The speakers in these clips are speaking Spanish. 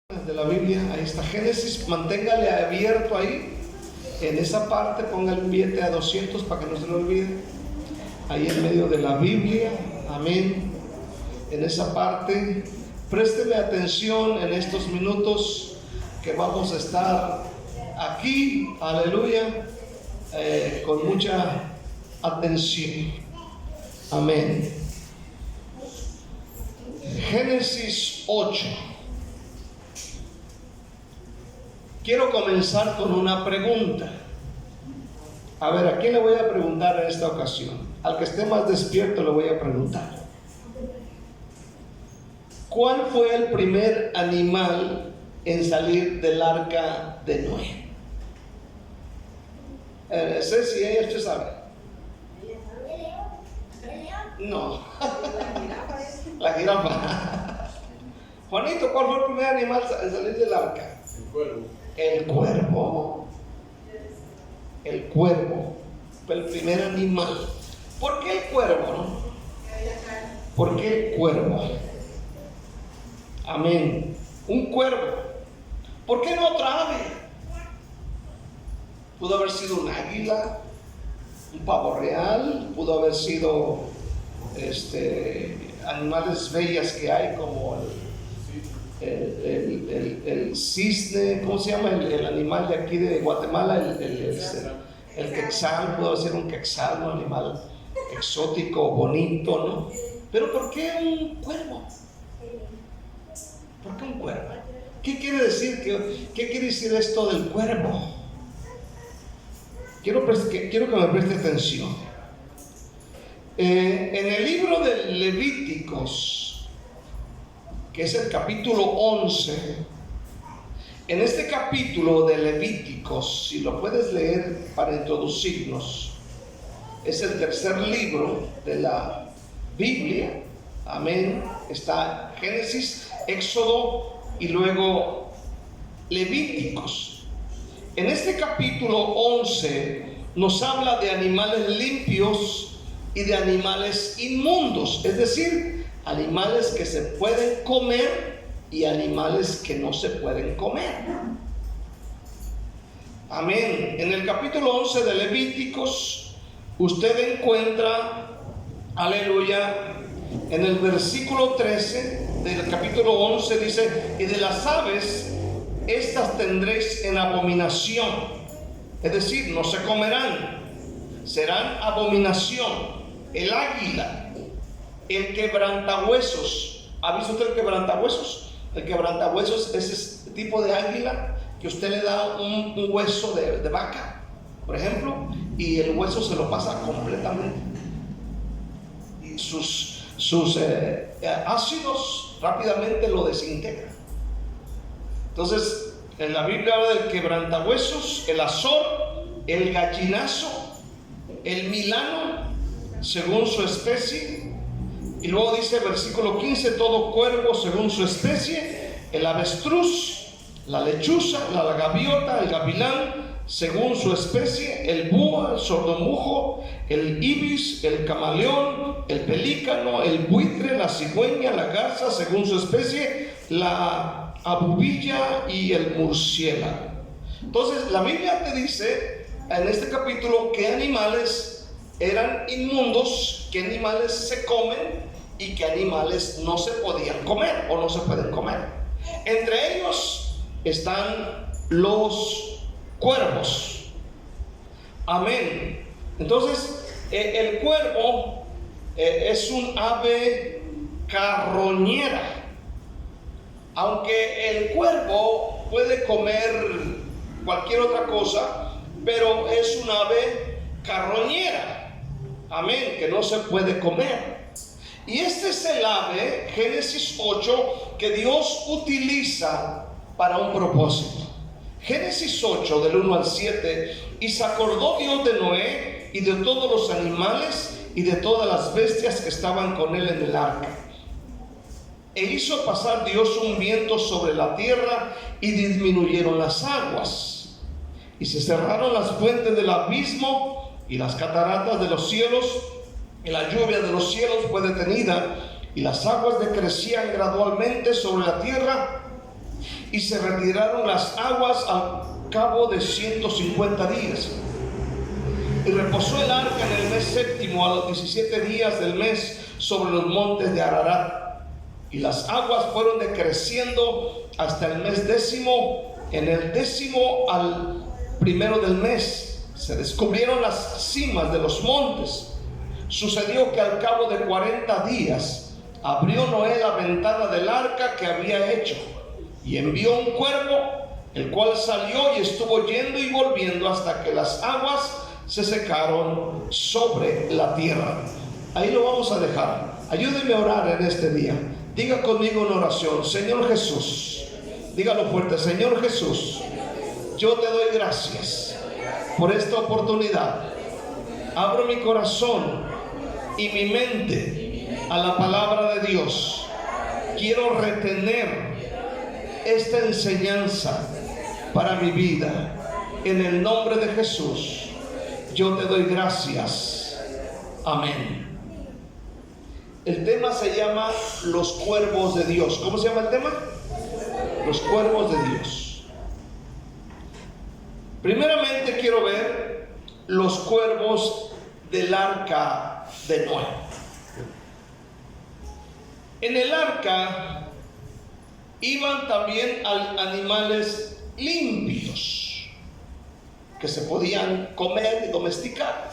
de la Biblia, ahí está Génesis, manténgale abierto ahí, en esa parte ponga el billete a 200 para que no se lo olvide, ahí en medio de la Biblia, amén, en esa parte, présteme atención en estos minutos que vamos a estar aquí, aleluya, con mucha atención, amén. Génesis 8. Quiero comenzar con una pregunta. A ver, ¿a quién le voy a preguntar en esta ocasión? Al que esté más despierto le voy a preguntar. ¿Cuál fue el primer animal en salir del arca de Noé? Ceci, ella usted sabe. No. La jirafa. Juanito, ¿cuál fue el primer animal en salir del arca? El cuervo. El cuervo. El cuervo fue el primer animal. ¿Por qué el cuervo? No? ¿Por qué el cuervo? Amén. Un cuervo. ¿Por qué no otra ave? Pudo haber sido un águila, un pavo real, pudo haber sido animales bellas que hay como el cisne, ¿cómo se llama? El animal de aquí de Guatemala, el quetzal, pudo ser un quetzal, un animal exótico, bonito, ¿no? Pero ¿por qué un cuervo? ¿Por qué un cuervo? ¿Qué quiere decir? ¿Qué quiere decir esto del cuervo? Quiero que me preste atención. En el libro de Levíticos, que es el capítulo 11, en este capítulo de Levíticos, si lo puedes leer para introducirnos, es el tercer libro de la Biblia, amén. Está Génesis, Éxodo y luego Levíticos. En este capítulo 11 nos habla de animales limpios y de animales inmundos, es decir, animales que se pueden comer y animales que no se pueden comer. Amén. En el capítulo 11 de Levíticos usted encuentra, aleluya, en el versículo 13 del capítulo 11 dice: y de las aves, estas tendréis en abominación, es decir, no se comerán, serán abominación. El águila, el quebrantahuesos. ¿Ha visto usted el quebrantahuesos? El quebrantahuesos es ese tipo de águila que usted le da un hueso de vaca, por ejemplo, y el hueso se lo pasa completamente, y sus ácidos rápidamente lo desintegran. Entonces, en la Biblia habla del quebrantahuesos, el azor, el gallinazo, el milano, según su especie. Y luego dice versículo 15: todo cuervo según su especie, el avestruz, la lechuza, la gaviota, el gavilán según su especie, el búho, el sordomujo, el ibis, el camaleón, el pelícano, el buitre, la cigüeña, la garza según su especie, la abubilla y el murciélago. Entonces la Biblia te dice en este capítulo qué animales eran inmundos, qué animales se comen y qué animales no se podían comer o no se pueden comer. Entre ellos están los cuervos. Amén. Entonces el cuervo es un ave carroñera. Aunque el cuervo puede comer cualquier otra cosa, pero es un ave carroñera. Amén, que no se puede comer. Y este es el ave, Génesis 8, que Dios utiliza para un propósito. Génesis 8, del 1 al 7: y se acordó Dios de Noé y de todos los animales y de todas las bestias que estaban con él en el arca. E hizo pasar Dios un viento sobre la tierra y disminuyeron las aguas. Y se cerraron las fuentes del abismo y las cataratas de los cielos, y la lluvia de los cielos fue detenida, y las aguas decrecían gradualmente sobre la tierra, y se retiraron las aguas al cabo de 150 días. Y reposó el arca en el mes séptimo, a los 17 días del mes, sobre los montes de Ararat. Y las aguas fueron decreciendo hasta el mes décimo. En el décimo al primero del mes se descubrieron las cimas de los montes. Sucedió que al cabo de 40 días abrió Noé la ventana del arca que había hecho, y envió un cuervo, el cual salió y estuvo yendo y volviendo hasta que las aguas se secaron sobre la tierra. Ahí lo vamos a dejar. Ayúdeme a orar en este día. Diga conmigo una oración. Señor Jesús, dígalo fuerte. Señor Jesús, yo te doy gracias por esta oportunidad. Abro mi corazón y mi mente a la palabra de Dios. Quiero retener esta enseñanza para mi vida. En el nombre de Jesús, yo te doy gracias. Amén. El tema se llama Los Cuervos de Dios. ¿Cómo se llama el tema? Los Cuervos de Dios. Primeramente quiero ver los cuervos del arca de Noé. En el arca iban también animales limpios que se podían comer y domesticar,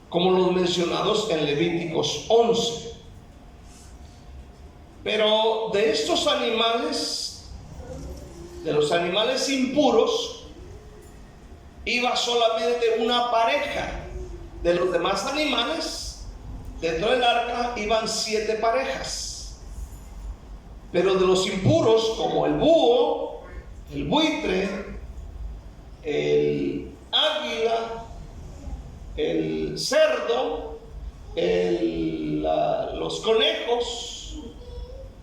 como los mencionados en Levíticos 11. Pero de estos animales, de los animales impuros, iba solamente una pareja. De los demás animales, dentro del arca iban 7 parejas. Pero de los impuros, como el búho, el buitre, el águila, el cerdo, los conejos,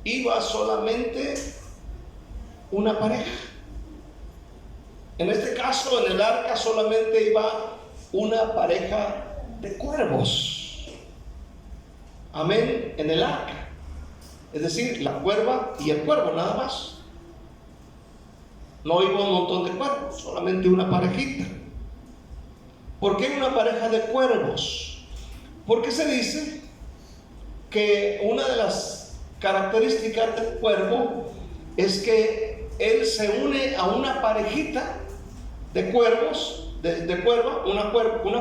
iba solamente una pareja. En este caso, en el arca solamente iba una pareja de cuervos. Amén. En el arca, es decir, la cuerva y el cuervo, nada más. No iba un montón de cuervos, solamente una parejita. ¿Por qué una pareja de cuervos? Porque se dice que una de las características del cuervo es que él se une a una parejita de cuervos, de cuerva, una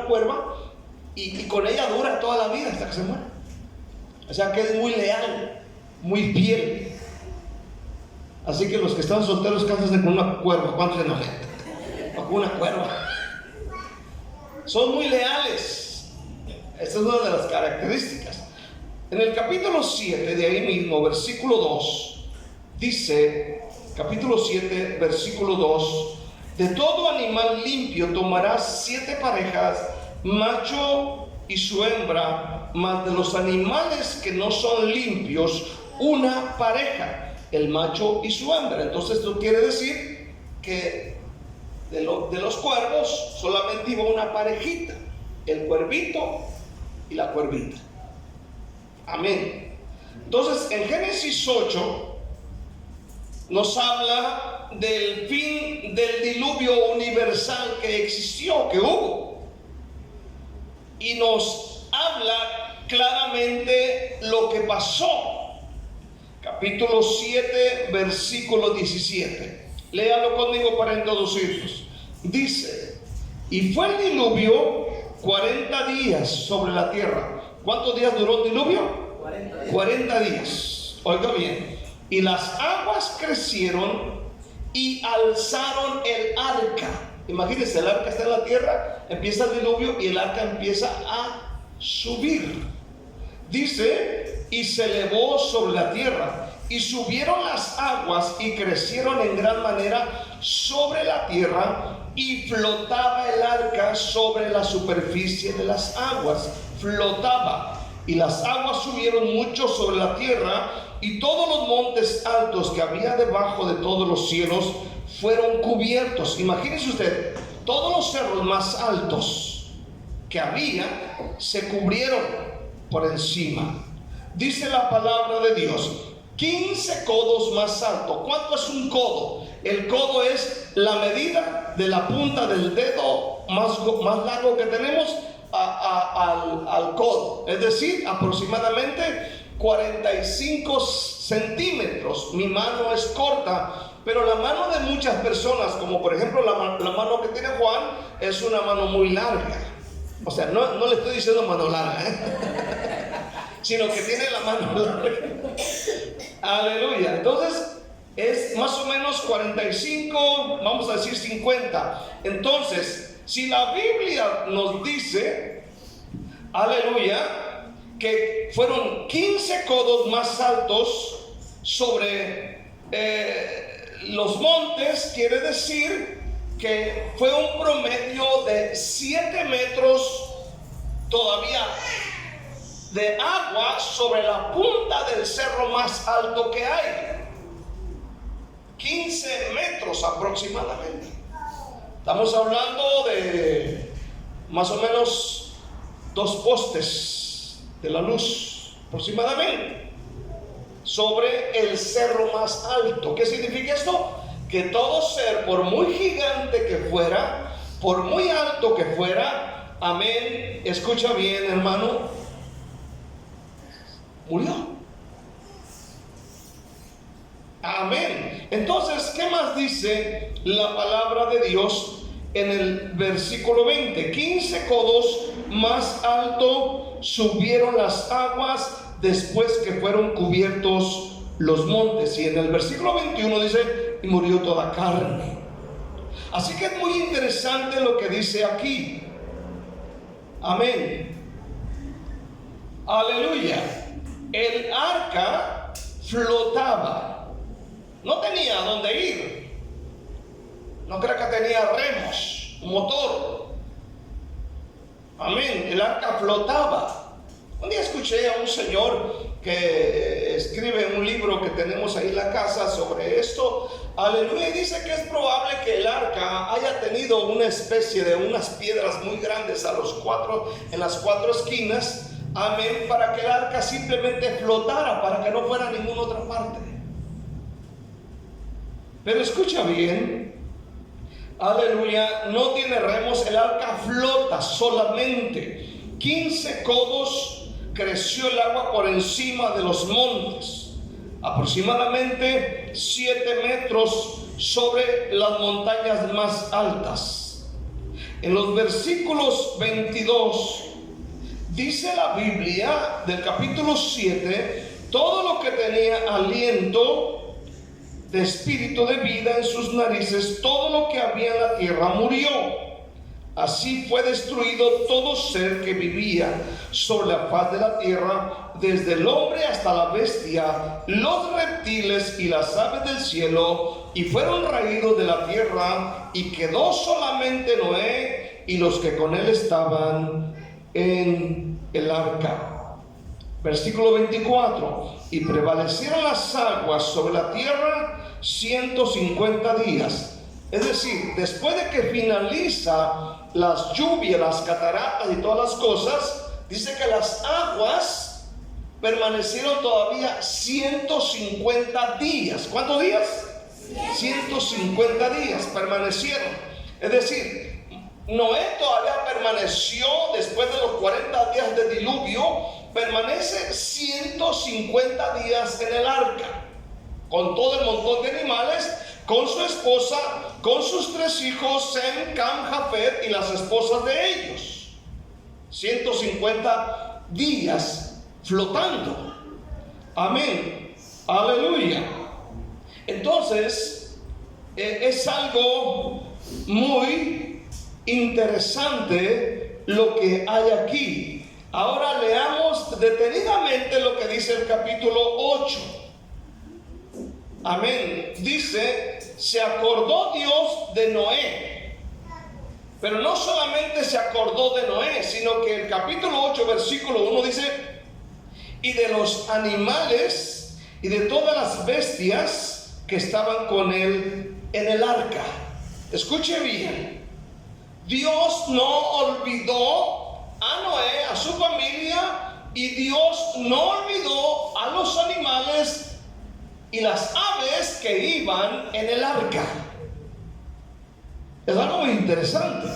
cuerva, y con ella dura toda la vida hasta que se muere. O sea que es muy leal, muy fiel. Así que los que están solteros, cásense con una cuerva. ¿Cuántos se enojan? Con una cuerva. Son muy leales. Esta es una de las características. En el capítulo 7 de ahí mismo, versículo 2, dice, capítulo 7, versículo 2: de todo animal limpio tomarás 7 parejas, macho y su hembra, mas de los animales que no son limpios, una pareja, el macho y su hembra. Entonces esto quiere decir que de los cuervos solamente iba una parejita, el cuervito y la cuervita. Amén. Entonces en Génesis 8 nos habla del fin del diluvio universal que existió, que hubo, y nos habla claramente lo que pasó. Capítulo 7, versículo 17. Léalo conmigo para introducirnos. Dice: y fue el diluvio 40 días sobre la tierra. ¿Cuántos días duró el diluvio? 40 días. Oiga bien. Y las aguas crecieron y alzaron el arca. Imagínense, el arca está en la tierra, empieza el diluvio y el arca empieza a subir. Dice: y se elevó sobre la tierra, y subieron las aguas y crecieron en gran manera sobre la tierra, y flotaba el arca sobre la superficie de las aguas. Flotaba, y las aguas subieron mucho sobre la tierra, y todos los montes altos que había debajo de todos los cielos fueron cubiertos. Imagínese usted, todos los cerros más altos que había se cubrieron por encima. Dice la palabra de Dios: 15 codos más alto. ¿Cuánto es un codo? El codo es la medida de la punta del dedo más largo que tenemos al codo, es decir, aproximadamente 45 centímetros. Mi mano es corta, pero la mano de muchas personas, como por ejemplo la mano que tiene Juan, es una mano muy larga. O sea, no le estoy diciendo mano larga, sino que tiene la mano larga. Aleluya. Entonces es más o menos 45, vamos a decir 50. Entonces, si la Biblia nos dice, aleluya, que fueron 15 codos más altos sobre los montes, quiere decir que fue un promedio de 7 metros todavía de agua sobre la punta del cerro más alto que hay. 15 metros aproximadamente. Estamos hablando de más o menos 2 postes de la luz aproximadamente sobre el cerro más alto. ¿Qué significa esto? Que todo ser, por muy gigante que fuera, por muy alto que fuera, amén, escucha bien, hermano, murió. Amén. Entonces, ¿qué más dice la palabra de Dios en el versículo 20? 15 codos más alto subieron las aguas después que fueron cubiertos los montes. Y en el versículo 21 dice, y murió toda carne. Así que es muy interesante lo que dice aquí. Amén. Aleluya. El arca flotaba. No tenía dónde ir. No creo que tenía remos, motor. Amén. El arca flotaba. Un día escuché a un señor que escribe un libro que tenemos ahí en la casa sobre esto. Aleluya. Y dice que es probable que el arca haya tenido una especie de unas piedras muy grandes en las 4 esquinas. Amén. Para que el arca simplemente flotara, para que no fuera a ninguna otra parte. Pero escucha bien, aleluya, no tiene remos, el arca flota solamente. 15 codos creció el agua por encima de los montes, aproximadamente 7 metros sobre las montañas más altas. En los versículos 22 dice la Biblia del capítulo 7, todo lo que tenía aliento de espíritu de vida en sus narices, todo lo que había en la tierra murió. Así fue destruido todo ser que vivía sobre la faz de la tierra, desde el hombre hasta la bestia, los reptiles y las aves del cielo, y fueron raídos de la tierra, y quedó solamente Noé y los que con él estaban en el arca. Versículo 24, y prevalecieron las aguas sobre la tierra 150 días. Es decir, después de que finaliza las lluvias, las cataratas y todas las cosas, dice que las aguas permanecieron todavía 150 días. ¿Cuántos días? 150 días permanecieron. Es decir, Noé todavía permaneció después de los 40 días de diluvio. Permanece 150 días en el arca, con todo el montón de animales, con su esposa, con sus 3 hijos, Sem, Cam, Jafet y las esposas de ellos. 150 días flotando. Amén. Aleluya. Entonces, es algo muy interesante lo que hay aquí. Ahora leamos detenidamente lo que dice el capítulo 8. Amén. Dice, se acordó Dios de Noé. Pero no solamente se acordó de Noé, sino que el capítulo 8, versículo 1 dice, y de los animales y de todas las bestias que estaban con él en el arca. Escuche bien. Dios no olvidó a Noé, a su familia, y Dios no olvidó a los animales y las aves que iban en el arca. Es algo muy interesante.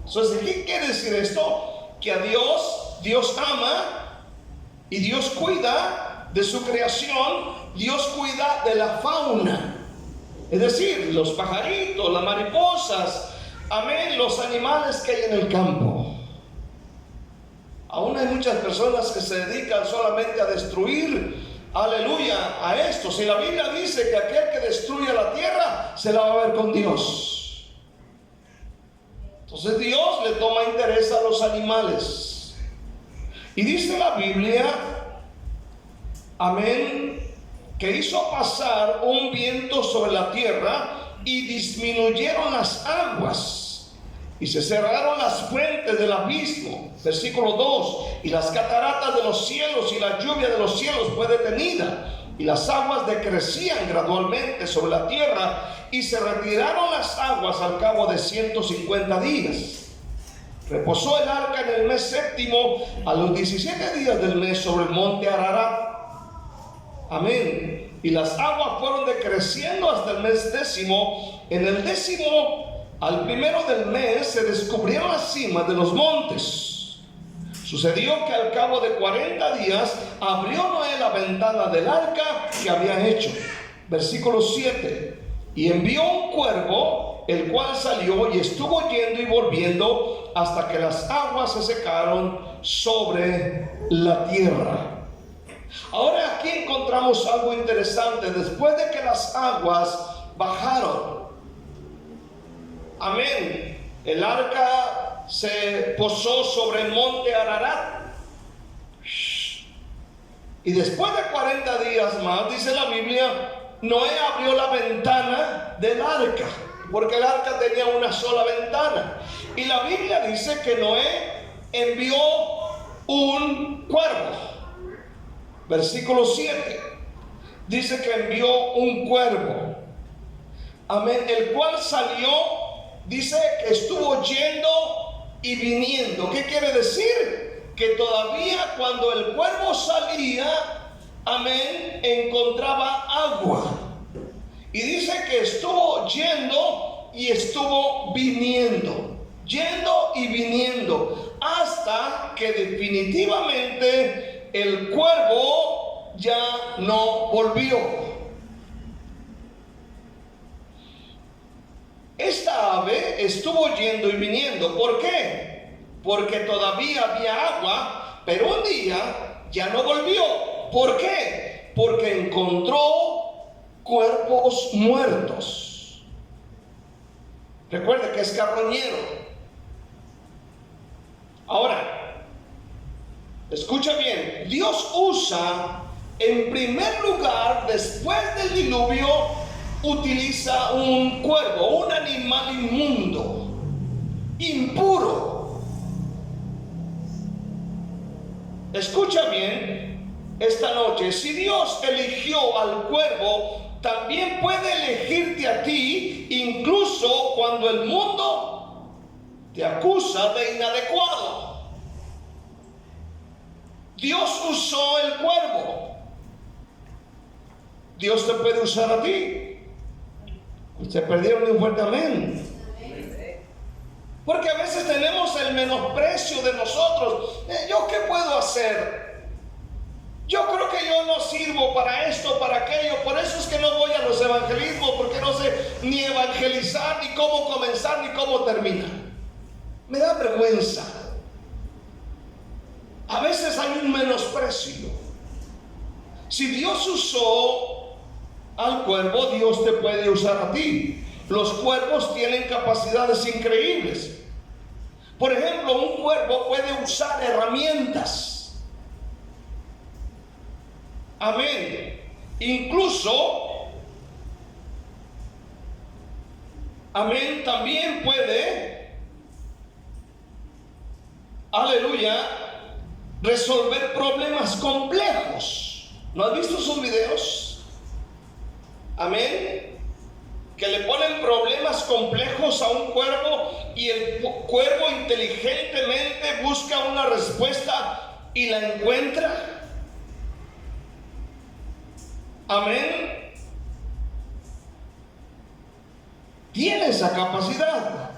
Entonces, ¿qué quiere decir esto? Que a Dios ama y Dios cuida de su creación. Dios cuida de la fauna, es decir, los pajaritos, las mariposas, amén, los animales que hay en el campo. Aún hay muchas personas que se dedican solamente a destruir, aleluya, a esto. Si la Biblia dice que aquel que destruye la tierra se la va a ver con Dios. Entonces Dios le toma interés a los animales. Y dice la Biblia, amén, que hizo pasar un viento sobre la tierra y disminuyeron las aguas y se cerraron las fuentes del abismo. Versículo 2: y las cataratas de los cielos y la lluvia de los cielos fue detenida, y las aguas decrecían gradualmente sobre la tierra, y se retiraron las aguas al cabo de 150 días. Reposó el arca en el mes séptimo, a los 17 días del mes, sobre el monte Ararat. Amén. Y las aguas fueron decreciendo hasta el mes décimo. En el décimo, al primero del mes, se descubrieron las cimas de los montes. Sucedió que al cabo de 40 días abrió Noé la ventana del arca que había hecho. Versículo 7: y envió un cuervo, el cual salió y estuvo yendo y volviendo hasta que las aguas se secaron sobre la tierra. Ahora aquí encontramos algo interesante. Después de que las aguas bajaron, amén, el arca se posó sobre el monte Ararat, y después de 40 días más, dice la Biblia, Noé abrió la ventana del arca, porque el arca tenía una sola ventana, y la Biblia dice que Noé envió un cuervo. Versículo 7 dice que envió un cuervo, amén, el cual salió, dice que estuvo yendo y viniendo. ¿Qué quiere decir? Que todavía cuando el cuervo salía, amén, encontraba agua. Y dice que estuvo yendo y estuvo viniendo, yendo y viniendo, hasta que definitivamente el cuervo ya no volvió. Esta ave estuvo yendo y viniendo. ¿Por qué? Porque todavía había agua, pero un día ya no volvió. ¿Por qué? Porque encontró cuerpos muertos. Recuerde que es carroñero. Ahora, escucha bien, Dios usa, en primer lugar, después del diluvio, utiliza un cuervo, un animal inmundo, impuro. Escucha bien esta noche, si Dios eligió al cuervo, también puede elegirte a ti, incluso cuando el mundo te acusa de inadecuado. Dios usó el cuervo. Dios te puede usar a ti. Ustedes perdieron un fuerte amén. Porque a veces tenemos el menosprecio de nosotros. ¿Yo qué puedo hacer? Yo creo que yo no sirvo para esto, para aquello. Por eso es que no voy a los evangelismos, porque no sé ni evangelizar, ni cómo comenzar, ni cómo terminar. Me da vergüenza. A veces hay un menosprecio. Si Dios usó al cuervo, Dios te puede usar a ti. Los cuervos tienen capacidades increíbles. Por ejemplo, un cuervo puede usar herramientas. Amén. Incluso, amén, también puede, aleluya, resolver problemas complejos. ¿No has visto sus videos? Amén. Que le ponen problemas complejos a un cuervo y el cuervo inteligentemente busca una respuesta y la encuentra. Amén. Tiene esa capacidad.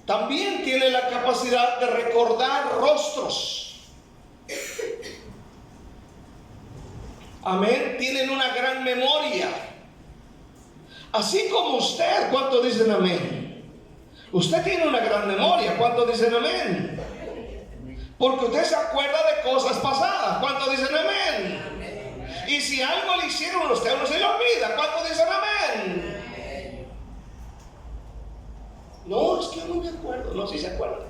También tiene la capacidad de recordar rostros. Amén. Tienen una gran memoria. Así como usted. ¿Cuántos dicen amén? Usted tiene una gran memoria. ¿Cuántos dicen amén? Porque usted se acuerda de cosas pasadas. ¿Cuántos dicen amén? Y si algo le hicieron a usted, no se le olvida. ¿Cuántos dicen amén? No, es que yo no me acuerdo. No, sí se acuerda.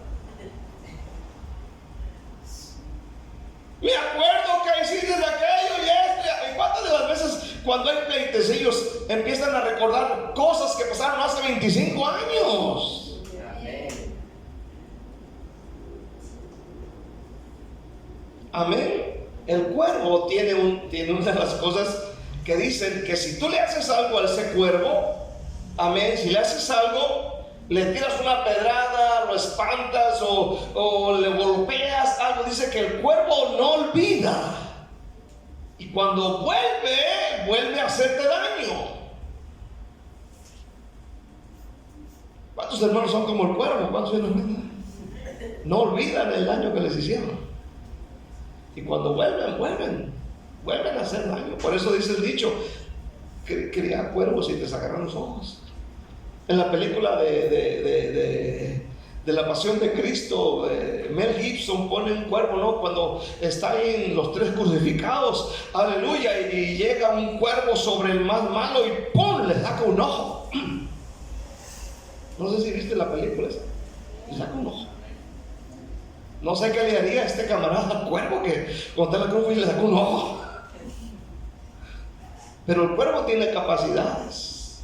Me acuerdo que hiciste aquello y esto. ¿Y cuántas de las veces cuando hay pleites ellos empiezan a recordar cosas que pasaron hace 25 años? Amén. El cuervo tiene una de las cosas que dicen que si tú le haces algo a ese cuervo, amén, si le haces algo, le tiras una pedrada, lo espantas o le golpeas algo, dice que el cuervo no olvida. Y cuando vuelve a hacerte daño. ¿Cuántos hermanos son como el cuervo? ¿Cuántos no olvidan el daño que les hicieron? Y cuando vuelven a hacer daño. Por eso dice el dicho, cría cuervos y te sacarán los ojos. En la película de la Pasión de Cristo, Mel Gibson pone un cuervo, ¿no? Cuando está ahí en los tres crucificados, aleluya, y llega un cuervo sobre el más malo y ¡pum!, le saca un ojo. No sé si viste la película esa. Le saca un ojo. No sé qué le haría a este camarada al cuervo que cuando está en la cruz y le sacó un ojo. Pero el cuervo tiene capacidades.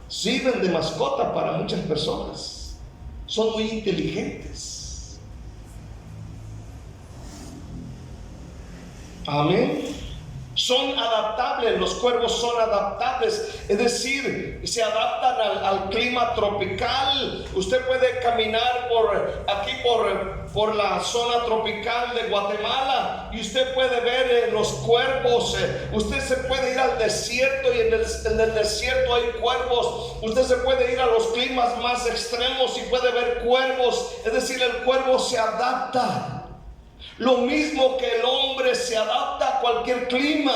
Sirven de mascota para muchas personas. Son muy inteligentes. Amén. Son adaptables, los cuervos son adaptables, es decir, se adaptan al clima tropical. Usted puede caminar por la zona tropical de Guatemala y usted puede ver los cuervos. Usted se puede ir al desierto y en el desierto hay cuervos. Usted se puede ir a los climas más extremos y puede ver cuervos, es decir, el cuervo se adapta. Lo mismo que el hombre se adapta a cualquier clima.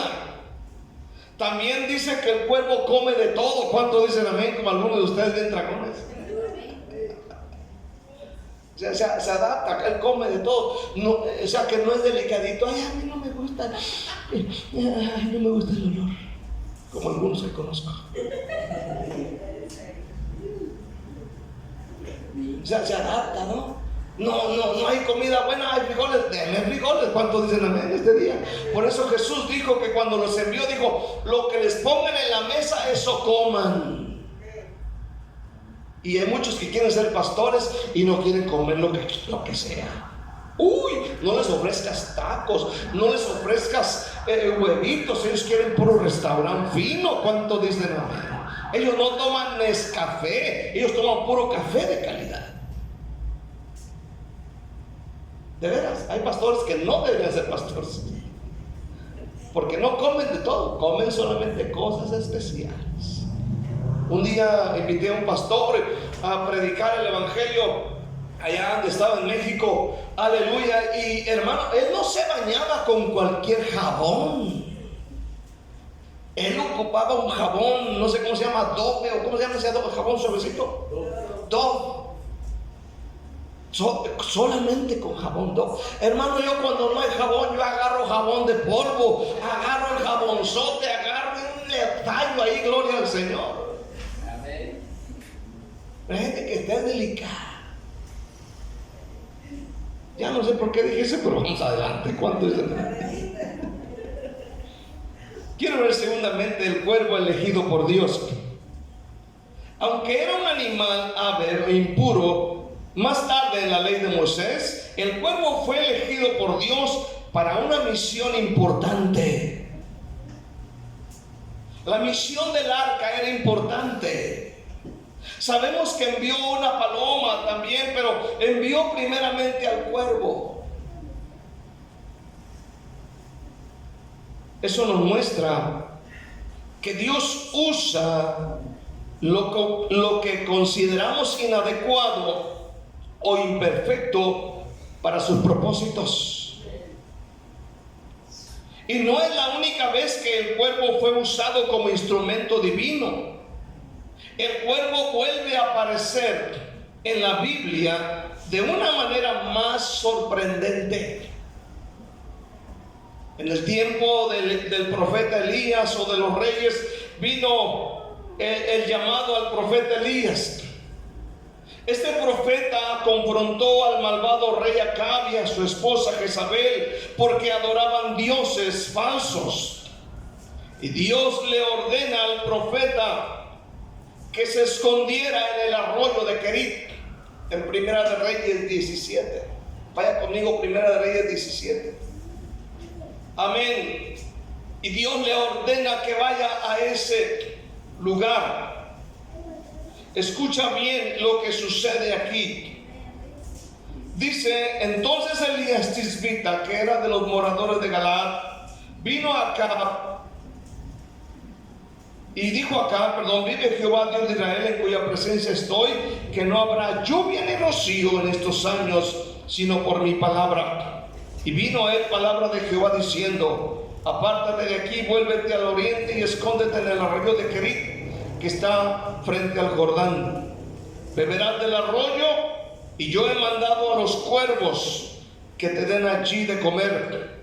También dice que el cuervo come de todo. ¿Cuántos dicen amén? Como algunos de ustedes ven dragones. Se adapta, él come de todo. No, o sea que no es delicadito. Ay, a mí no me gusta. No me gusta el olor. Como algunos que conozco. O sea, se adapta, ¿no? No hay comida buena, hay frijoles, denme frijoles. ¿Cuántos dicen amén este día? Por eso Jesús dijo que cuando los envió, dijo, lo que les pongan en la mesa, eso coman. Y hay muchos que quieren ser pastores y no quieren comer lo que sea. No les ofrezcas tacos, no les ofrezcas huevitos. Ellos quieren puro restaurante fino. ¿Cuántos dicen amén? Ellos no toman Nescafé, ellos toman puro café de calidad. De veras, hay pastores que no deberían ser pastores, porque no comen de todo, comen solamente cosas especiales. Un día invité a un pastor a predicar el evangelio allá donde estaba en México, aleluya, y hermano, él no se bañaba con cualquier jabón. Él ocupaba un jabón, no sé cómo se llama, Dove, o cómo se llama ese jabón suavecito, Dove. Solamente con jabón Dove. Hermano, yo cuando no hay jabón, yo agarro jabón de polvo, agarro el jabonzote, agarro un tallo ahí, gloria al Señor. Amén. La gente que está delicada. Ya no sé por qué dije eso, pero vamos adelante. ¿Cuánto es el... Quiero ver segundamente el cuervo elegido por Dios. Aunque era un animal ave e impuro, más tarde en la ley de Moisés, el cuervo fue elegido por Dios para una misión importante. La misión del arca era importante. Sabemos que envió una paloma también, pero envió primeramente al cuervo. Eso nos muestra que Dios usa lo que consideramos inadecuado o imperfecto para sus propósitos. Y no es la única vez que el cuervo fue usado como instrumento divino. El cuervo vuelve a aparecer en la Biblia de una manera más sorprendente. En el tiempo del profeta Elías o de los reyes vino el llamado al profeta Elías. Este profeta confrontó al malvado rey Acab y a su esposa Jezabel porque adoraban dioses falsos. Y Dios le ordena al profeta que se escondiera en el arroyo de Querit, en Primera de Reyes 17. Vaya conmigo, Primera de Reyes 17. Amén. Y Dios le ordena que vaya a ese lugar. Escucha bien lo que sucede aquí. Dice: entonces Elías Tisbita, que era de los moradores de Galaad, vino acá y dijo acá, vive Jehová Dios de Israel, en cuya presencia estoy, que no habrá lluvia ni rocío en estos años, sino por mi palabra. Y vino a él palabra de Jehová diciendo: apártate de aquí, vuélvete al oriente y escóndete en el arroyo de Querit, que está frente al Jordán. Beberás del arroyo, y yo he mandado a los cuervos que te den allí de comer.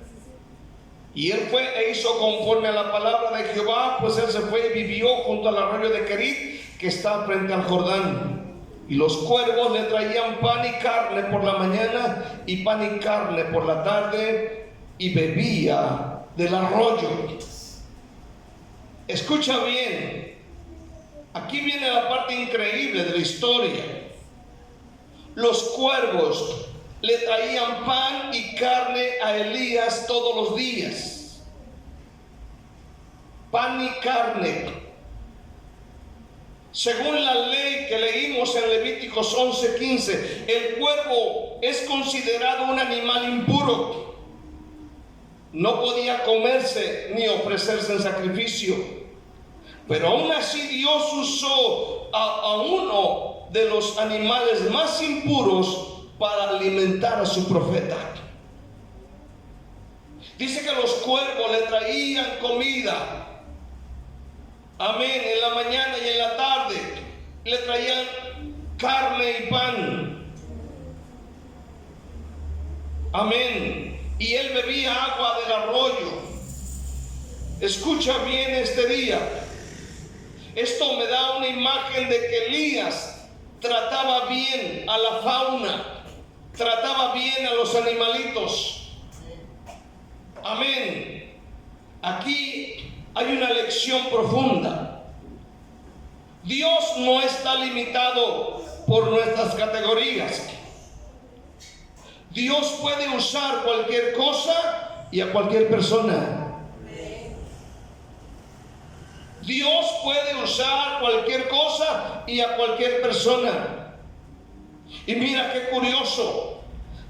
Y él fue e hizo conforme a la palabra de Jehová, pues él se fue y vivió junto al arroyo de Querit, que está frente al Jordán. Y los cuervos le traían pan y carne por la mañana y pan y carne por la tarde, y bebía del arroyo. Escucha bien, aquí viene la parte increíble de la historia. Los cuervos le traían pan y carne a Elías todos los días. Pan y carne. Según la ley que leímos en Levíticos 11:15, el cuervo es considerado un animal impuro. No podía comerse ni ofrecerse en sacrificio. Pero aún así Dios usó a uno de los animales más impuros para alimentar a su profeta. Dice que los cuervos le traían comida. Amén. En la mañana y en la tarde le traían carne y pan. Amén. Y él bebía agua del arroyo. Escucha bien este día. Esto me da una imagen de que Elías trataba bien a la fauna, trataba bien a los animalitos. Amén. Aquí hay una lección profunda. Dios no está limitado por nuestras categorías. Dios puede usar cualquier cosa y a cualquier persona. Dios puede usar cualquier cosa y a cualquier persona. Y mira qué curioso,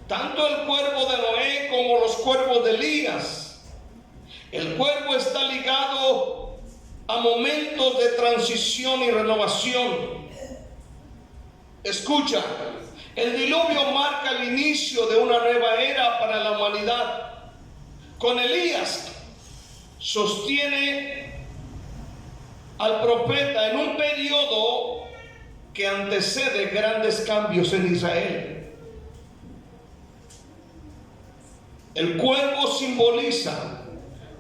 tanto el cuervo de Noé como los cuervos de Elías, el cuervo está ligado a momentos de transición y renovación. Escucha, el diluvio marca el inicio de una nueva era para la humanidad. Con Elías sostiene al profeta en un periodo que antecede grandes cambios en Israel. El cuervo simboliza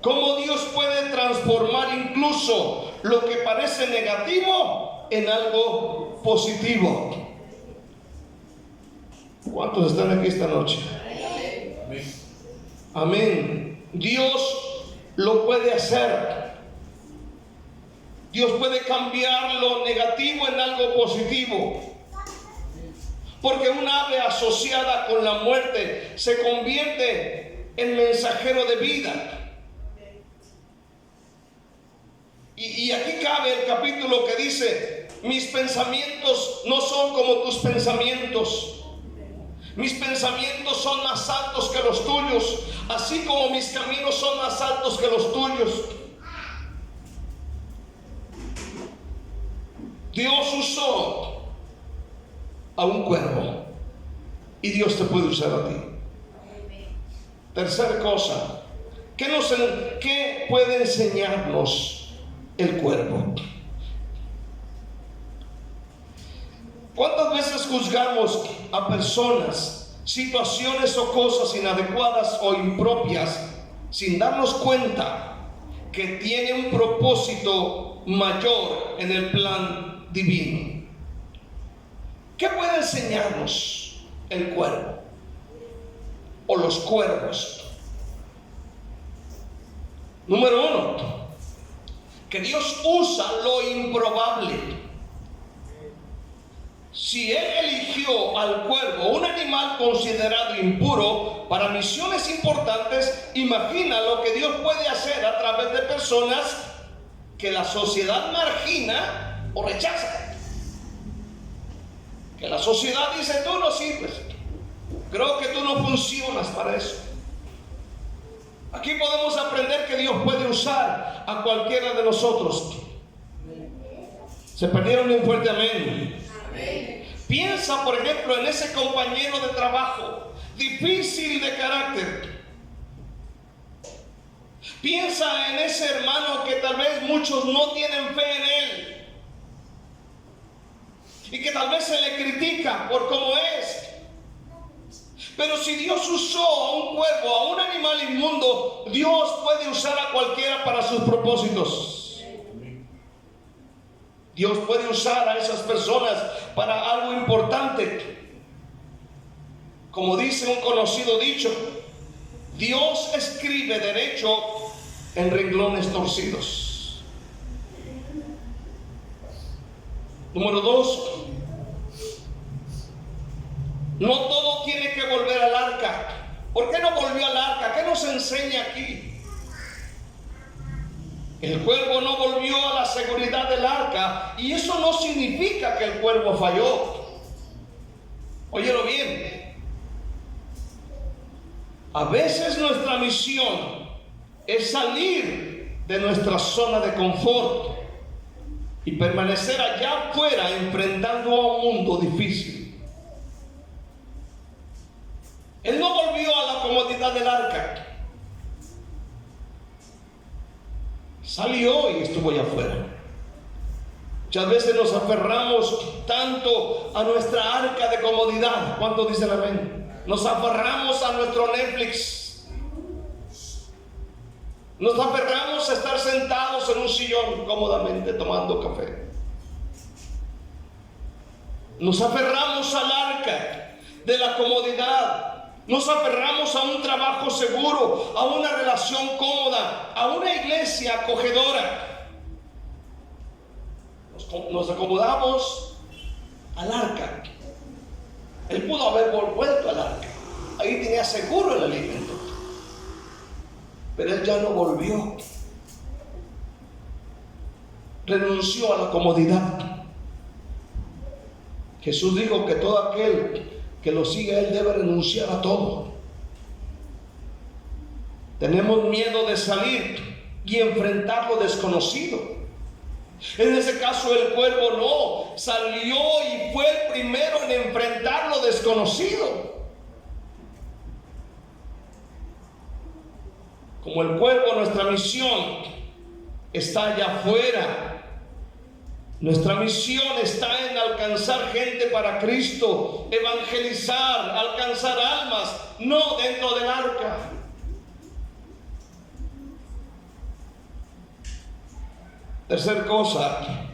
cómo Dios puede transformar incluso lo que parece negativo en algo positivo. ¿Cuántos están aquí esta noche? Amén. Dios lo puede hacer. Dios puede cambiar lo negativo en algo positivo. Porque un ave asociada con la muerte se convierte en mensajero de vida. Y aquí cabe el capítulo que dice: mis pensamientos no son como tus pensamientos, Mis pensamientos son más altos que los tuyos, así como mis caminos son más altos que los tuyos. Dios usó a un cuervo y Dios te puede usar a ti. Tercera cosa, ¿qué puede enseñarnos el cuervo? ¿Cuántas veces juzgamos a personas, situaciones o cosas inadecuadas o impropias sin darnos cuenta que tiene un propósito mayor en el plan divino? ¿Qué puede enseñarnos el cuervo o los cuervos? Número uno, que Dios usa lo improbable. Si Él eligió al cuervo, un animal considerado impuro, para misiones importantes, imagina lo que Dios puede hacer a través de personas que la sociedad margina o rechaza. Que la sociedad dice: tú no sirves, creo que tú no funcionas para eso. Aquí podemos aprender que Dios puede usar a cualquiera de nosotros. Se perdieron un fuerte amén. Piensa, por ejemplo, en ese compañero de trabajo difícil de carácter. Piensa en ese hermano que tal vez muchos no tienen fe en él y que tal vez se le critica por cómo es. Pero si Dios usó a un cuervo, a un animal inmundo, Dios puede usar a cualquiera para sus propósitos. Dios puede usar a esas personas para algo importante. Como dice un conocido dicho, Dios escribe derecho en renglones torcidos. Número dos, no todo tiene que volver al arca. ¿Por qué no volvió al arca? ¿Qué nos enseña aquí? El cuervo no volvió a la seguridad del arca, y eso no significa que el cuervo falló. Óyelo bien. A veces nuestra misión es salir de nuestra zona de confort y permanecer allá afuera enfrentando a un mundo difícil. Él no volvió a la comodidad del arca. Salió y estuvo allá afuera. Muchas veces nos aferramos tanto a nuestra arca de comodidad. ¿Cuántos dicen amén? Nos aferramos a nuestro Netflix. Nos aferramos a estar sentados en un sillón cómodamente tomando café. Nos aferramos al arca de la comodidad. Nos aferramos a un trabajo seguro, a una relación cómoda, a una iglesia acogedora. Nos acomodamos al arca. Él pudo haber vuelto al arca. Ahí tenía seguro el alimento. Pero él ya no volvió. Renunció a la comodidad. Jesús dijo que todo aquel que lo siga, él debe renunciar a todo. Tenemos miedo de salir y enfrentar lo desconocido. En ese caso el cuervo no, salió y fue el primero en enfrentar lo desconocido. Como el cuervo, nuestra misión está allá afuera. Nuestra misión está en alcanzar gente para Cristo, evangelizar, alcanzar almas, no dentro del arca. Tercer cosa,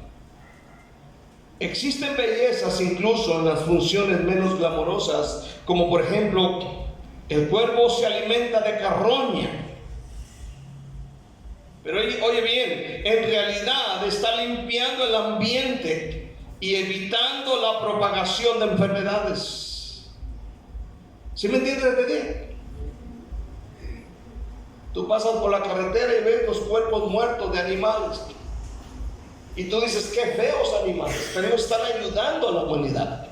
existen bellezas incluso en las funciones menos glamorosas, como por ejemplo, el cuervo se alimenta de carroña. Pero oye bien, en realidad está limpiando el ambiente y evitando la propagación de enfermedades. ¿Sí me entiendes de qué? Tú pasas por la carretera y ves los cuerpos muertos de animales. Y tú dices, qué feos animales, pero ellos están ayudando a la humanidad.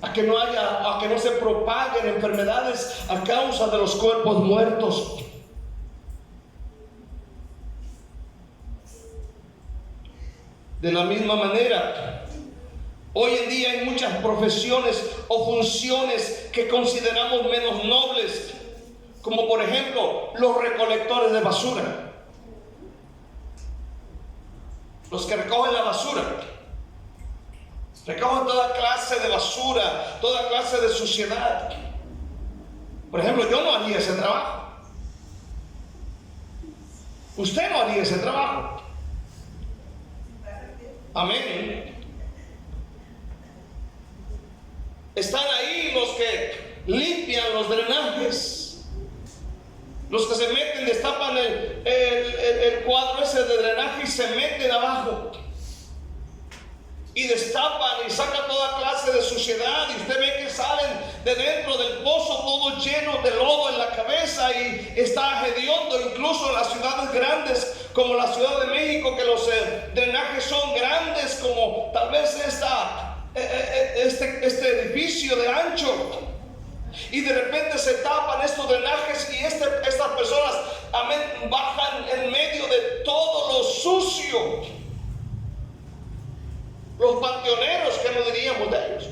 a que no se propaguen enfermedades a causa de los cuerpos muertos. De la misma manera, hoy en día hay muchas profesiones o funciones que consideramos menos nobles, como por ejemplo los recolectores de basura, los que recogen la basura. Recogen toda clase de basura, toda clase de suciedad. Por ejemplo, yo no haría ese trabajo. Usted no haría ese trabajo. Amén. Están ahí los que limpian los drenajes, los que se meten, destapan el cuadro ese de drenaje y se meten abajo y destapan y sacan toda clase de suciedad, y usted ve que salen de dentro del pozo todo lleno de lodo en la cabeza y está hediondo. Incluso en las ciudades grandes como la Ciudad de México, que los drenajes son grandes como tal vez este edificio de ancho, y de repente se tapan estos drenajes y estas personas, amén, bajan en medio de todo lo sucio. Los panteoneros, ¿qué no diríamos de ellos?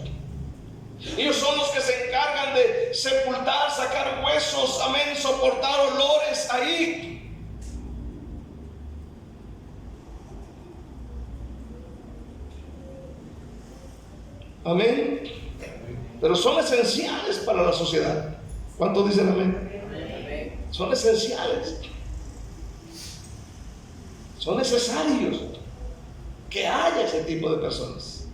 Ellos son los que se encargan de sepultar, sacar huesos, amén, soportar olores ahí. Amén. Pero son esenciales para la sociedad. ¿Cuántos dicen amén? Son esenciales. Son necesarios que haya ese tipo de personas,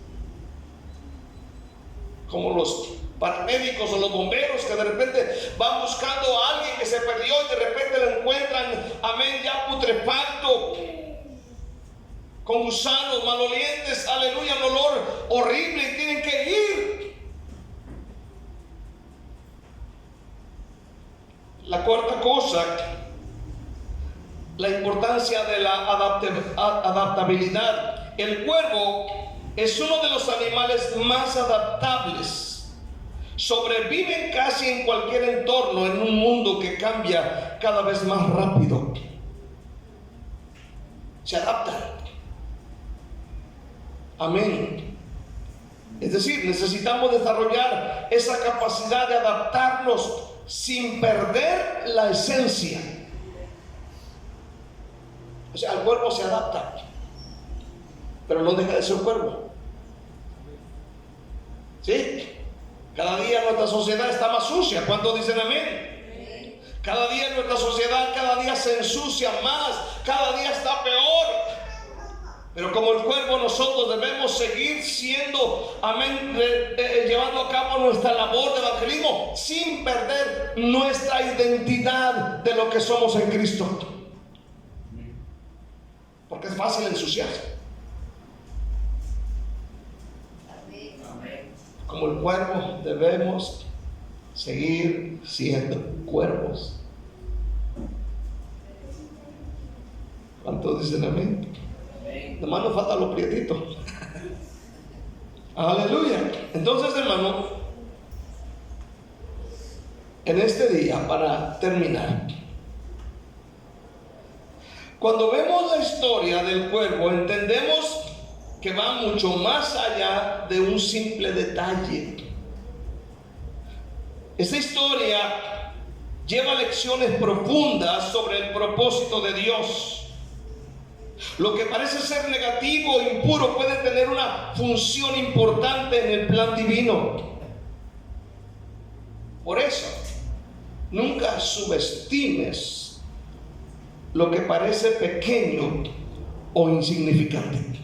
como los paramédicos o los bomberos, que de repente van buscando a alguien que se perdió y de repente lo encuentran, amén, ya putrefacto, con gusanos, malolientes, aleluya, un olor horrible, y tienen que ir. La cuarta cosa, la importancia de la adaptabilidad. El cuervo es uno de los animales más adaptables. Sobreviven casi en cualquier entorno en un mundo que cambia cada vez más rápido. Se adaptan. Amén. Es decir, necesitamos desarrollar esa capacidad de adaptarnos sin perder la esencia. O sea, el cuervo se adapta, pero no deja de ser cuervo. ¿Sí? Cada día nuestra sociedad está más sucia. ¿Cuántos dicen amén? Cada día nuestra sociedad, cada día se ensucia más, cada día está peor. Pero como el cuervo, nosotros debemos seguir siendo, amén, llevando a cabo nuestra labor de evangelismo sin perder nuestra identidad de lo que somos en Cristo. Porque es fácil ensuciarse. Como el cuervo, debemos seguir siendo cuervos. ¿Cuántos dicen amén? Hermano, nos falta los prietitos. Aleluya. Entonces, hermano, en este día, para terminar, cuando vemos la historia del cuervo, entendemos que va mucho más allá de un simple detalle. Esta historia lleva lecciones profundas sobre el propósito de Dios. Lo que parece ser negativo o impuro puede tener una función importante en el plan divino. Por eso, nunca subestimes lo que parece pequeño o insignificante.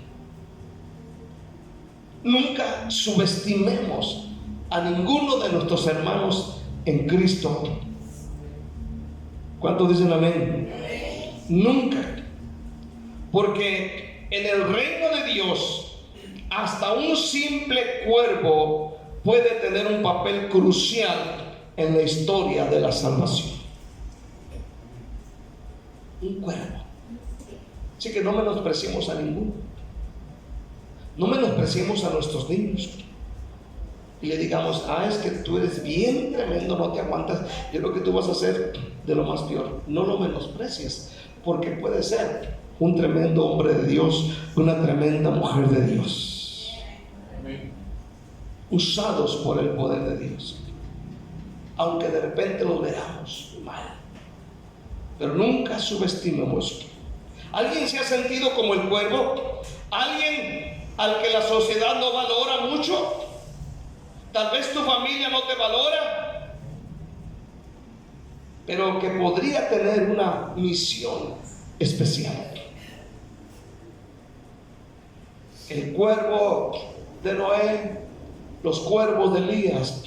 Nunca subestimemos a ninguno de nuestros hermanos en Cristo. ¿Cuántos dicen amén? Nunca. Porque en el reino de Dios, hasta un simple cuervo puede tener un papel crucial en la historia de la salvación. Un cuervo. Así que no menospreciemos a ninguno. No menospreciemos a nuestros niños. y le digamos, es que tú eres bien tremendo, no te aguantas, yo creo que tú vas a ser de lo más peor. No lo menosprecies, porque puede ser un tremendo hombre de Dios, una tremenda mujer de Dios, usados por el poder de Dios, aunque de repente los veamos mal. Pero nunca subestimemos. ¿Alguien se ha sentido como el cuervo? ¿Alguien al que la sociedad no valora mucho? Tal vez tu familia no te valora, pero que podría tener una misión especial. El cuervo de Noé, los cuervos de Elías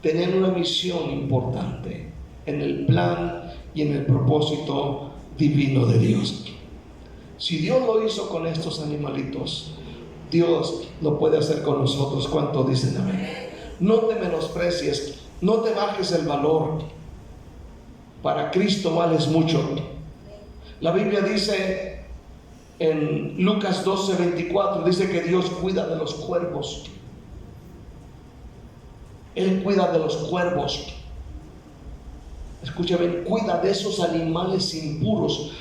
tenían una misión importante en el plan y en el propósito divino de Dios. Si Dios lo hizo con estos animalitos, Dios lo puede hacer con nosotros. ¿Cuánto dicen amén? No te menosprecies, no te bajes el valor. Para Cristo vales mucho. La Biblia dice en Lucas 12:24, dice que Dios cuida de los cuervos. Él cuida de los cuervos. Escúchame, cuida de esos animales impuros.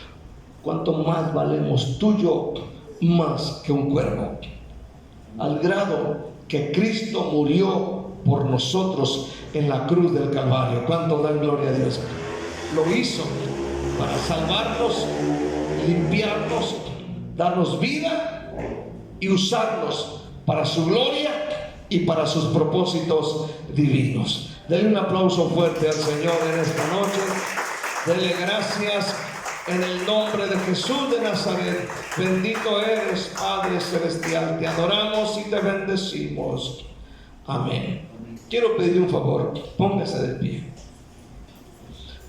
Cuanto más valemos tú y yo, más que un cuervo. Al grado que Cristo murió por nosotros en la cruz del Calvario. ¿Cuánto dan gloria a Dios? Lo hizo para salvarnos, limpiarnos, darnos vida y usarnos para su gloria y para sus propósitos divinos. Denle un aplauso fuerte al Señor en esta noche. Denle gracias en el nombre de Jesús de Nazaret. Bendito eres, Padre Celestial. Te adoramos y te bendecimos. Amén. Quiero pedir un favor. Póngase de pie.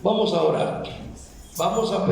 Vamos a orar. Vamos a pedir.